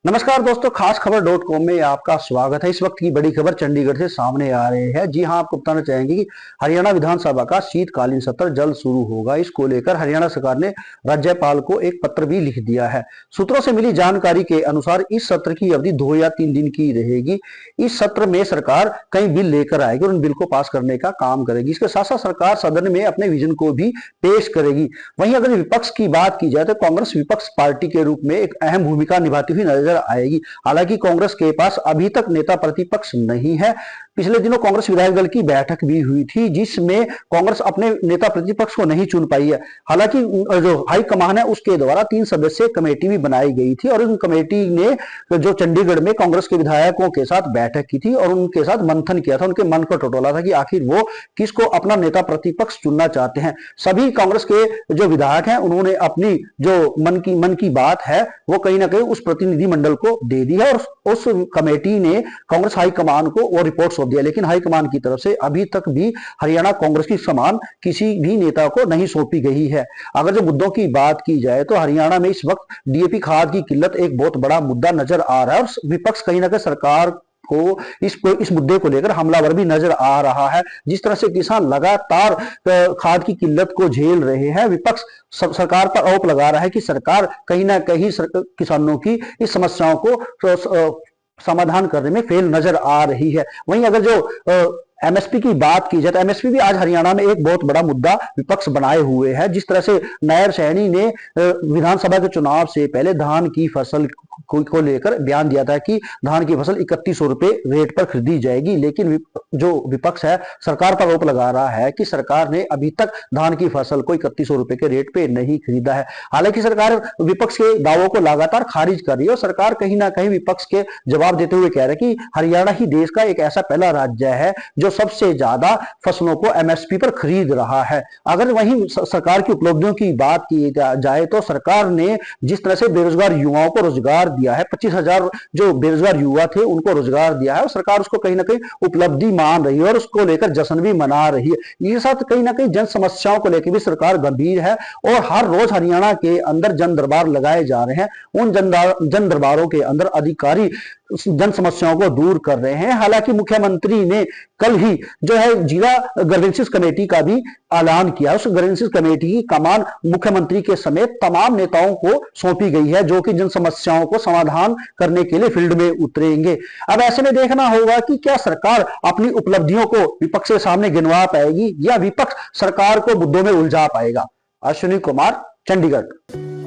नमस्कार दोस्तों, खास खबर .com में आपका स्वागत है। इस वक्त की बड़ी खबर चंडीगढ़ से सामने आ रहे हैं। जी हां, आपको बताना चाहेंगे कि हरियाणा विधानसभा का शीतकालीन सत्र जल्द शुरू होगा। इसको लेकर हरियाणा सरकार ने राज्यपाल को एक पत्र भी लिख दिया है। सूत्रों से मिली जानकारी के अनुसार इस सत्र की अवधि 2 या 3 दिन की रहेगी। इस सत्र में सरकार कई बिल लेकर आएगी और उन बिल को पास करने का काम करेगी। इसके साथ साथ सरकार सदन में अपने विजन को भी पेश करेगी। वहीं अगर विपक्ष की बात की जाए तो कांग्रेस विपक्ष पार्टी के रूप में एक अहम भूमिका निभाती हुई नजर आएगी। हालांकि कांग्रेस के पास अभी तक नेता प्रतिपक्ष नहीं है। पिछले दिनों कांग्रेस विधायक दल की बैठक भी हुई थी जिसमें कांग्रेस अपने नेता प्रतिपक्ष को नहीं चुन पाई है। हालांकि जो हाईकमान है उसके द्वारा 3 सदस्यीय कमेटी भी बनाई गई थी और उन कमेटी ने जो चंडीगढ़ में कांग्रेस के विधायकों के साथ बैठक की थी और उनके साथ मंथन किया था, उनके मन को टटोला था कि आखिर वो किसको अपना नेता प्रतिपक्ष चुनना चाहते हैं। सभी कांग्रेस के जो विधायक हैं उन्होंने अपनी जो मन की बात है वो कहीं ना कहीं उस प्रतिनिधि मंडल को दे दी है और उस कमेटी ने कांग्रेस हाईकमान को वो रिपोर्ट सौंप दिया। लेकिन हाईकमान की तरफ से अभी तक भी हरियाणा कांग्रेस की समान किसी भी नेता को नहीं सौंपी गई है। अगर जो मुद्दों की बात की जाए तो हरियाणा में इस वक्त डीएपी खाद की किल्लत एक बहुत बड़ा मुद्दा नजर आ रहा है और विपक्ष कहीं ना कहीं सरकार को इस मुद्दे को लेकर हमलावर भी नजर आ रहा है। जिस तरह से किसान लगातार खाद की किल्लत को झेल रहे हैं, विपक्ष सरकार पर आरोप लगा रहा है कि सरकार कहीं ना कहीं किसानों की इस समस्याओं को समाधान करने में फेल नजर आ रही है। वहीं अगर जो एमएसपी की बात की जाए तो एमएसपी भी आज हरियाणा में एक बहुत बड़ा मुद्दा विपक्ष बनाए हुए है। जिस तरह से नायब सैनी ने विधानसभा के चुनाव से पहले धान की फसल को लेकर बयान दिया था कि धान की फसल 3100 रुपए रेट पर खरीदी जाएगी, लेकिन जो विपक्ष है सरकार पर आरोप लगा रहा है कि सरकार ने अभी तक धान की फसल को 3100 रुपए के रेट पे नहीं खरीदा है। हालांकि सरकार विपक्ष के दावों को लगातार खारिज कर रही है और सरकार कहीं ना कहीं विपक्ष के जवाब देते हुए कह रहा है कि हरियाणा ही देश का एक ऐसा पहला राज्य है जो सबसे ज्यादा फसलों को एमएसपी पर खरीद रहा है। अगर वहीं सरकार की उपलब्धियों की बात की जाए तो सरकार ने जिस तरह से बेरोजगार युवाओं को रोजगार दिया है, 25,000 जो बेरोजगार युवा थे उनको रोजगार दिया है और सरकार उसको कहीं ना कहीं उपलब्धि मान रही है और उसको लेकर जश्न भी मना रही है। ये साथ कहीं ना कहीं जन समस्याओं को लेकर भी सरकार गंभीर है और हर रोज हरियाणा के अंदर जन दरबार लगाए जा रहे हैं। उन जन दरबारों के अंदर अधिकारी जन समस्याओं को दूर कर रहे हैं। हालांकि मुख्यमंत्री ने कल ही जो है जिला ग्रीवेंसेस कमेटी का भी ऐलान किया। उस ग्रीवेंसेस कमेटी की कमान मुख्यमंत्री के समेत तमाम नेताओं को सौंपी गई है जो कि जन समस्याओं को समाधान करने के लिए फील्ड में उतरेंगे। अब ऐसे में देखना होगा कि क्या सरकार अपनी उपलब्धियों को विपक्ष के सामने गिनवा पाएगी या विपक्ष सरकार को मुद्दों में उलझा पाएगा। अश्विनी कुमार, चंडीगढ़।